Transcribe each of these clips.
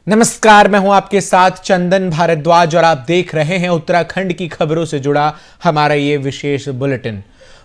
नमस्कार, मैं हूं आपके साथ चंदन भारद्वाज और आप देख रहे हैं उत्तराखंड की खबरों से जुड़ा हमारा ये विशेष बुलेटिन।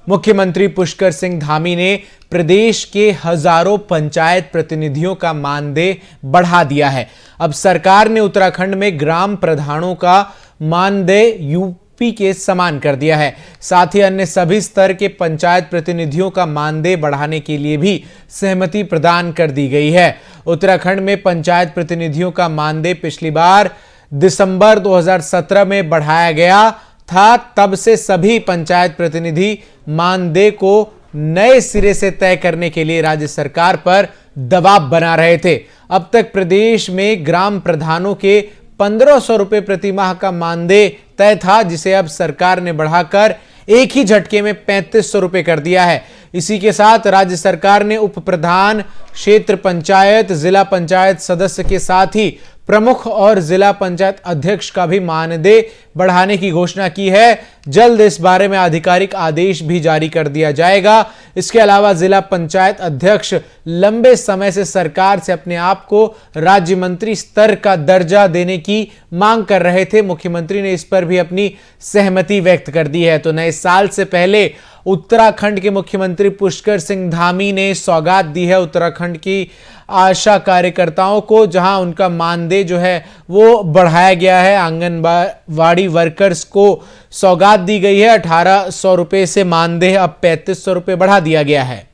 मुख्यमंत्री पुष्कर सिंह धामी ने प्रदेश के हजारों पंचायत प्रतिनिधियों का मानदेय बढ़ा दिया है। अब सरकार ने उत्तराखंड में ग्राम प्रधानों का मानदेय यूपी के समान कर दिया है। साथ ही अन्य सभी स्तर के पंचायत प्रतिनिधियों का मानदेय बढ़ाने के लिए भी सहमति प्रदान कर दी गई है। उत्तराखंड में पंचायत प्रतिनिधियों का मानदेय पिछली बार दिसंबर 2017 में बढ़ाया गया था। तब से सभी पंचायत प्रतिनिधि मानदेय को नए सिरे से तय करने के लिए राज्य सरकार पर दबाव बना रहे थे। अब तक प्रदेश में ग्राम प्रधानों के 1500 रुपए प्रति माह का मानदेय तय था, जिसे अब सरकार ने बढ़ाकर एक ही झटके में 3500 रुपए कर दिया है। इसी के साथ राज्य सरकार ने उप प्रधान, क्षेत्र पंचायत, जिला पंचायत सदस्य के साथ ही प्रमुख और जिला पंचायत अध्यक्ष का भी मानदेय बढ़ाने की घोषणा की है। जल्द इस बारे में आधिकारिक आदेश भी जारी कर दिया जाएगा। इसके अलावा जिला पंचायत अध्यक्ष लंबे समय से सरकार से अपने आप को राज्य मंत्री स्तर का दर्जा देने की मांग कर रहे थे। मुख्यमंत्री ने इस पर भी अपनी सहमति व्यक्त कर दी है। तो नए साल से पहले उत्तराखंड के मुख्यमंत्री पुष्कर सिंह धामी ने सौगात दी है उत्तराखंड की आशा कार्यकर्ताओं को, जहां उनका मानदेय जो है वो बढ़ाया गया है। आंगनबाड़ी वर्कर्स को सौगात दी गई है। 1800 रुपए से मानदेय अब 3500 रुपए बढ़ा दिया गया है।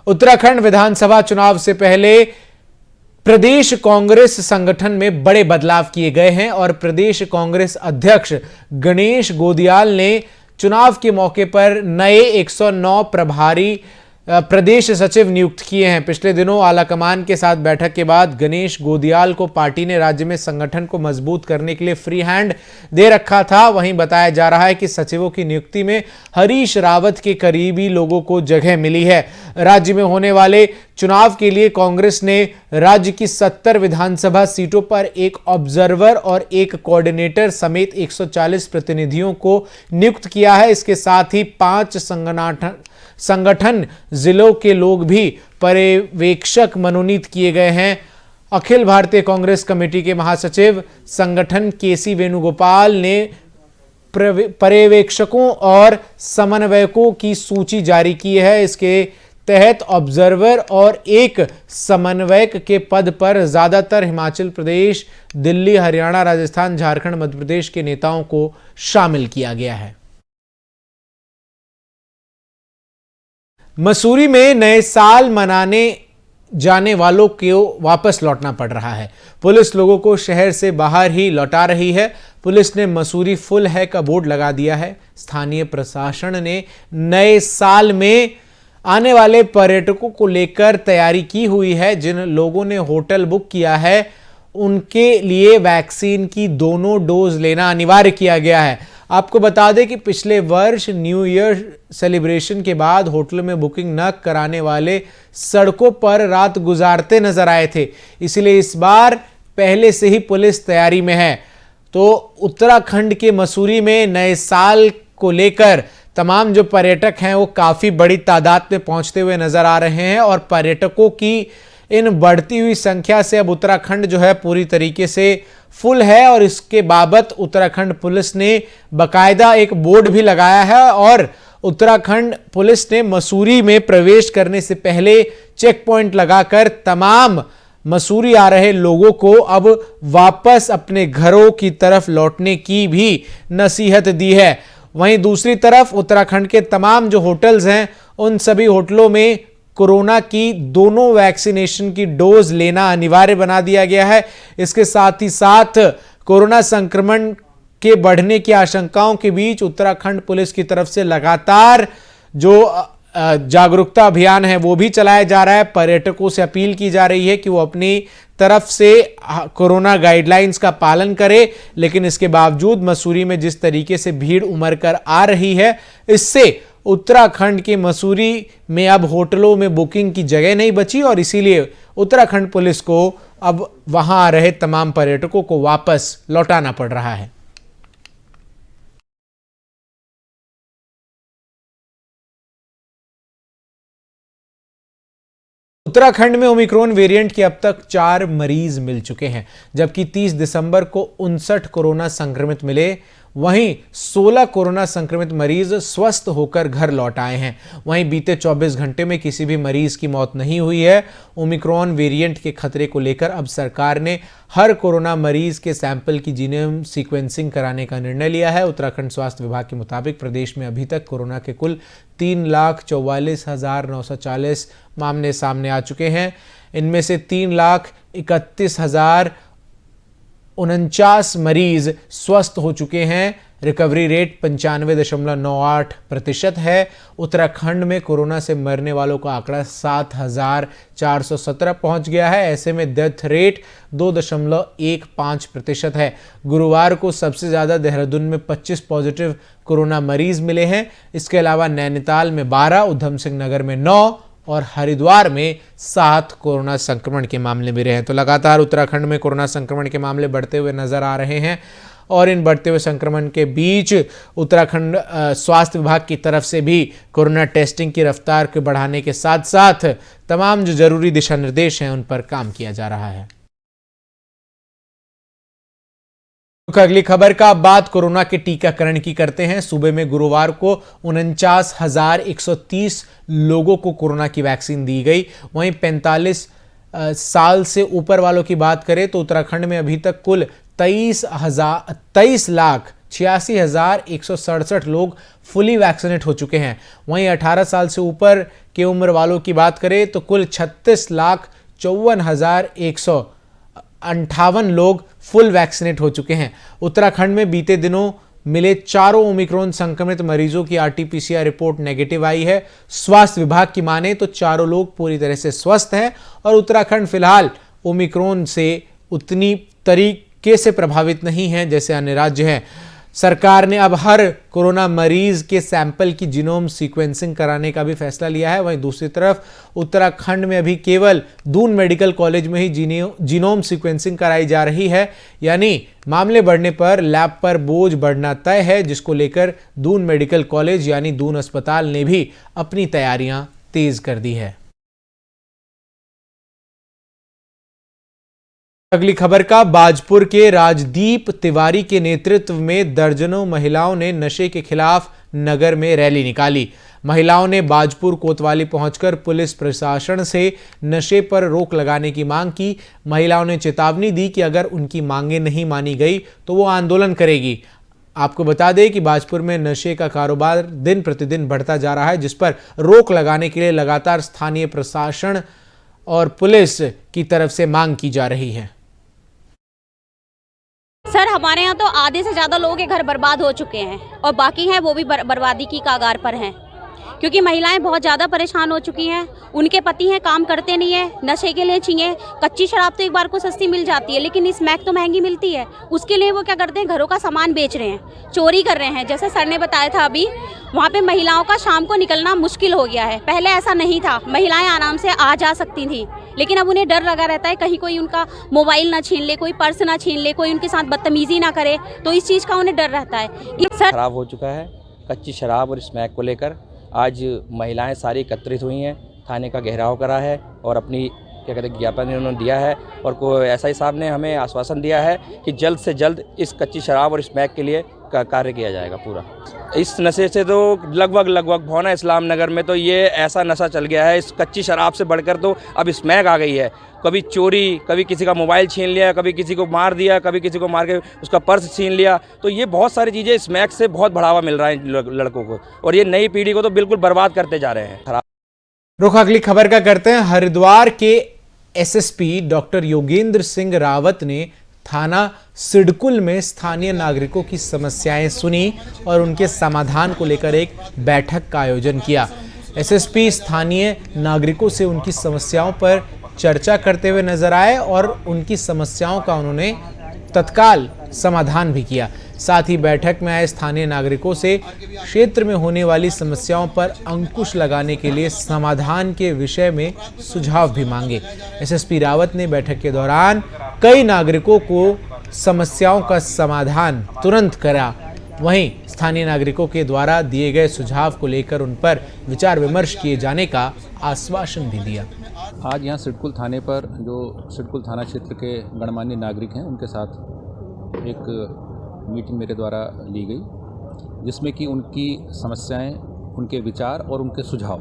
उत्तराखंड विधानसभा चुनाव से पहले प्रदेश कांग्रेस संगठन में बड़े बदलाव किए गए हैं और प्रदेश कांग्रेस अध्यक्ष गणेश गोदियाल ने चुनाव के मौके पर नए 109 प्रभारी प्रदेश सचिव नियुक्त किए हैं। पिछले दिनों आलाकमान के साथ बैठक के बाद गणेश गोदियाल को पार्टी ने राज्य में संगठन को मजबूत करने के लिए फ्री हैंड दे रखा था। वहीं बताया जा रहा है कि सचिवों की नियुक्ति में हरीश रावत के करीबी लोगों को जगह मिली है। राज्य में होने वाले चुनाव के लिए कांग्रेस ने राज्य की 70 विधानसभा सीटों पर एक ऑब्जर्वर और एक कोऑर्डिनेटर समेत 140 प्रतिनिधियों को नियुक्त किया है। इसके साथ ही 5 संगठन जिलों के लोग भी पर्यवेक्षक मनोनीत किए गए हैं। अखिल भारतीय कांग्रेस कमेटी के महासचिव संगठन केसी वेणुगोपाल ने पर्यवेक्षकों और समन्वयकों की सूची जारी की है। इसके तहत ऑब्जर्वर और एक समन्वयक के पद पर ज्यादातर हिमाचल प्रदेश, दिल्ली, हरियाणा, राजस्थान, झारखंड, मध्य प्रदेश के नेताओं को शामिल किया गया है। मसूरी में नए साल मनाने जाने वालों को वापस लौटना पड़ रहा है। पुलिस लोगों को शहर से बाहर ही लौटा रही है। पुलिस ने मसूरी फुल है का बोर्ड लगा दिया है। स्थानीय प्रशासन ने नए साल में आने वाले पर्यटकों को लेकर तैयारी की हुई है। जिन लोगों ने होटल बुक किया है उनके लिए वैक्सीन की दोनों डोज लेना अनिवार्य किया गया है। आपको बता दें कि पिछले वर्ष न्यू ईयर सेलिब्रेशन के बाद होटल में बुकिंग न कराने वाले सड़कों पर रात गुजारते नजर आए थे। इसलिए इस बार पहले से ही पुलिस तैयारी में है। तो उत्तराखंड के मसूरी में नए साल को लेकर तमाम जो पर्यटक हैं वो काफी बड़ी तादाद में पहुंचते हुए नजर आ रहे हैं और पर्यटकों की इन बढ़ती हुई संख्या से अब उत्तराखंड जो है पूरी तरीके से फुल है। और इसके बाबत उत्तराखंड पुलिस ने बकायदा एक बोर्ड भी लगाया है और उत्तराखंड पुलिस ने मसूरी में प्रवेश करने से पहले चेक पॉइंट लगाकर तमाम मसूरी आ रहे लोगों को अब वापस अपने घरों की तरफ लौटने की भी नसीहत दी है। वहीं दूसरी तरफ उत्तराखंड के तमाम जो होटल्स हैं उन सभी होटलों में कोरोना की दोनों वैक्सीनेशन की डोज लेना अनिवार्य बना दिया गया है। इसके साथ ही साथ कोरोना संक्रमण के बढ़ने की आशंकाओं के बीच उत्तराखंड पुलिस की तरफ से लगातार जो जागरूकता अभियान है वो भी चलाया जा रहा है। पर्यटकों से अपील की जा रही है कि वो अपनी तरफ से कोरोना गाइडलाइंस का पालन करें। लेकिन इसके बावजूद मसूरी में जिस तरीके से भीड़ उमड़ कर आ रही है, इससे उत्तराखंड के मसूरी में अब होटलों में बुकिंग की जगह नहीं बची और इसीलिए उत्तराखंड पुलिस को अब वहां आ रहे तमाम पर्यटकों को वापस लौटाना पड़ रहा है। उत्तराखंड में ओमिक्रॉन वेरिएंट के अब तक 4 मरीज मिल चुके हैं, जबकि 30 दिसंबर को 59 कोरोना संक्रमित मिले। वहीं 16 कोरोना संक्रमित मरीज स्वस्थ होकर घर लौट आए हैं। वहीं बीते 24 घंटे में किसी भी मरीज की मौत नहीं हुई है। ओमिक्रॉन वेरिएंट के खतरे को लेकर अब सरकार ने हर कोरोना मरीज के सैंपल की जीनोम सीक्वेंसिंग कराने का निर्णय लिया है। उत्तराखंड स्वास्थ्य विभाग के मुताबिक प्रदेश में अभी तक कोरोना के कुल 3,44,940 मामले सामने आ चुके हैं। इनमें से 3,31,049 मरीज स्वस्थ हो चुके हैं। रिकवरी रेट 95.98% है। उत्तराखंड में कोरोना से मरने वालों का आंकड़ा 7,417 पहुंच गया है। ऐसे में डेथ रेट 2.15% है। गुरुवार को सबसे ज्यादा देहरादून में 25 पॉजिटिव कोरोना मरीज मिले हैं। इसके अलावा नैनीताल में 12, उधम सिंह नगर में 9 और हरिद्वार में 7 कोरोना संक्रमण के मामले मिले हैं। तो लगातार उत्तराखंड में कोरोना संक्रमण के मामले बढ़ते हुए नजर आ रहे हैं और इन बढ़ते हुए संक्रमण के बीच उत्तराखंड स्वास्थ्य विभाग की तरफ से भी कोरोना टेस्टिंग की रफ्तार को बढ़ाने के साथ साथ तमाम जो जरूरी दिशा निर्देश हैं उन पर काम किया जा रहा है। अगली खबर का बात कोरोना के टीकाकरण की करते हैं। सूबे में गुरुवार को 49,130 लोगों को कोरोना की वैक्सीन दी गई। वहीं 45 साल से ऊपर वालों की बात करें तो उत्तराखंड में अभी तक कुल 23,86,167 लोग फुली वैक्सीनेट हो चुके हैं। वहीं 18 साल से ऊपर के उम्र वालों की बात करें तो कुल 36,54,158 लोग फुल वैक्सीनेट हो चुके हैं। उत्तराखंड में बीते दिनों मिले 4 ओमिक्रॉन संक्रमित मरीजों की RT-PCR रिपोर्ट नेगेटिव आई है। स्वास्थ्य विभाग की माने तो चारों लोग पूरी तरह से स्वस्थ हैं और उत्तराखंड फिलहाल ओमिक्रॉन से उतनी तरीके से प्रभावित नहीं है जैसे अन्य राज्य हैं। सरकार ने अब हर कोरोना मरीज के सैंपल की जीनोम सीक्वेंसिंग कराने का भी फैसला लिया है। वहीं दूसरी तरफ उत्तराखंड में अभी केवल दून मेडिकल कॉलेज में ही जीनोम सीक्वेंसिंग कराई जा रही है, यानी मामले बढ़ने पर लैब पर बोझ बढ़ना तय है, जिसको लेकर दून मेडिकल कॉलेज यानी दून अस्पताल ने भी अपनी तैयारियां तेज कर दी है। अगली खबर का बाजपुर के राजदीप तिवारी के नेतृत्व में दर्जनों महिलाओं ने नशे के खिलाफ नगर में रैली निकाली। महिलाओं ने बाजपुर कोतवाली पहुंचकर पुलिस प्रशासन से नशे पर रोक लगाने की मांग की। महिलाओं ने चेतावनी दी कि अगर उनकी मांगें नहीं मानी गई तो वो आंदोलन करेगी। आपको बता दें कि बाजपुर में नशे का कारोबार दिन प्रतिदिन बढ़ता जा रहा है, जिस पर रोक लगाने के लिए लगातार स्थानीय प्रशासन और पुलिस की तरफ से मांग की जा रही है। सर, हमारे यहाँ तो आधे से ज़्यादा लोगों के घर बर्बाद हो चुके हैं और बाकी हैं वो भी बर्बादी की कगार पर हैं, क्योंकि महिलाएं बहुत ज़्यादा परेशान हो चुकी हैं। उनके पति हैं, काम करते नहीं है, नशे के लिए चाहिए। कच्ची शराब तो एक बार को सस्ती मिल जाती है, लेकिन स्मैक तो महंगी मिलती है। उसके लिए वो क्या करते हैं, घरों का सामान बेच रहे हैं, चोरी कर रहे हैं। जैसे सर ने बताया था अभी, वहाँ पे महिलाओं का शाम को निकलना मुश्किल हो गया है। पहले ऐसा नहीं था, महिलाएं आराम से आ जा सकती थी, लेकिन अब उन्हें डर लगा रहता है कहीं कोई उनका मोबाइल ना छीन ले, कोई पर्स ना छीन ले, कोई उनके साथ बदतमीजी ना करे, तो इस चीज़ का उन्हें डर रहता है। सर, खराब हो चुका है कच्ची शराब और स्मैक को लेकर। आज महिलाएं सारी एकत्रित हुई हैं, थाने का घेराव करा है और अपनी क्या कहते हैं ज्ञापन उन्होंने दिया है और एसआई साहब ने हमें आश्वासन दिया है कि जल्द से जल्द इस कच्ची शराब और स्मैक के लिए कार्य किया जाएगा पूरा। इस नशे से तो लगभग भौना इस्लाम नगर में तो ये ऐसा नशा चल गया है, इस कच्ची शराब से बढ़कर तो अब स्मैक आ गई है। कभी चोरी, कभी किसी का मोबाइल छीन लिया, कभी किसी को मार दिया, कभी किसी को मार के उसका पर्स छीन लिया। तो ये बहुत सारी चीज़ें स्मैक से बहुत बढ़ावा मिल रहा है लड़कों को और ये नई पीढ़ी को तो बिल्कुल बर्बाद करते जा रहे हैं। रुख अगली खबर का करते हैं। हरिद्वार के एसएसपी डॉक्टर योगेंद्र सिंह रावत ने थाना सिडकुल में स्थानीय नागरिकों की समस्याएं सुनी और उनके समाधान को लेकर एक बैठक का आयोजन किया। एसएसपी स्थानीय नागरिकों से उनकी समस्याओं पर चर्चा करते हुए नजर आए और उनकी समस्याओं का उन्होंने तत्काल समाधान भी किया। साथ ही बैठक में आए स्थानीय नागरिकों से क्षेत्र में होने वाली समस्याओं पर अंकुश लगाने के लिए समाधान के विषय में सुझाव भी मांगे। एसएसपी रावत ने बैठक के दौरान कई नागरिकों को समस्याओं का समाधान तुरंत करा। वहीं स्थानीय नागरिकों के द्वारा दिए गए सुझाव को लेकर उन पर विचार विमर्श किए जाने का आश्वासन भी दिया। आज यहाँ सिडकुल थाने पर जो सिडकुल थाना क्षेत्र के गणमान्य नागरिक हैं उनके साथ एक मीटिंग मेरे द्वारा ली गई, जिसमें कि उनकी समस्याएं, उनके विचार और उनके सुझाव,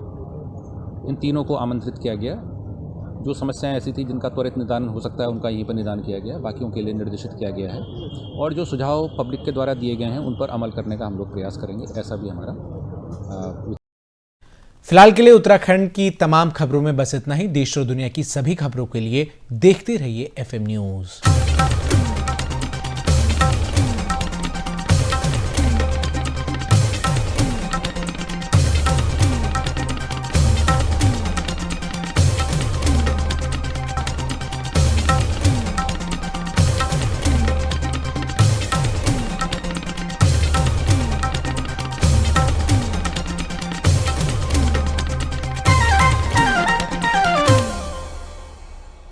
इन तीनों को आमंत्रित किया गया। जो समस्याएं ऐसी थी जिनका त्वरित निदान हो सकता है उनका यहीं पर निदान किया गया, बाकियों के लिए निर्देशित किया गया है। और जो सुझाव पब्लिक के द्वारा दिए गए हैं उन पर अमल करने का हम लोग प्रयास करेंगे, ऐसा भी हमारा। फिलहाल के लिए उत्तराखंड की तमाम खबरों में बस इतना ही। देश और दुनिया की सभी खबरों के लिए देखते रहिए FM न्यूज़।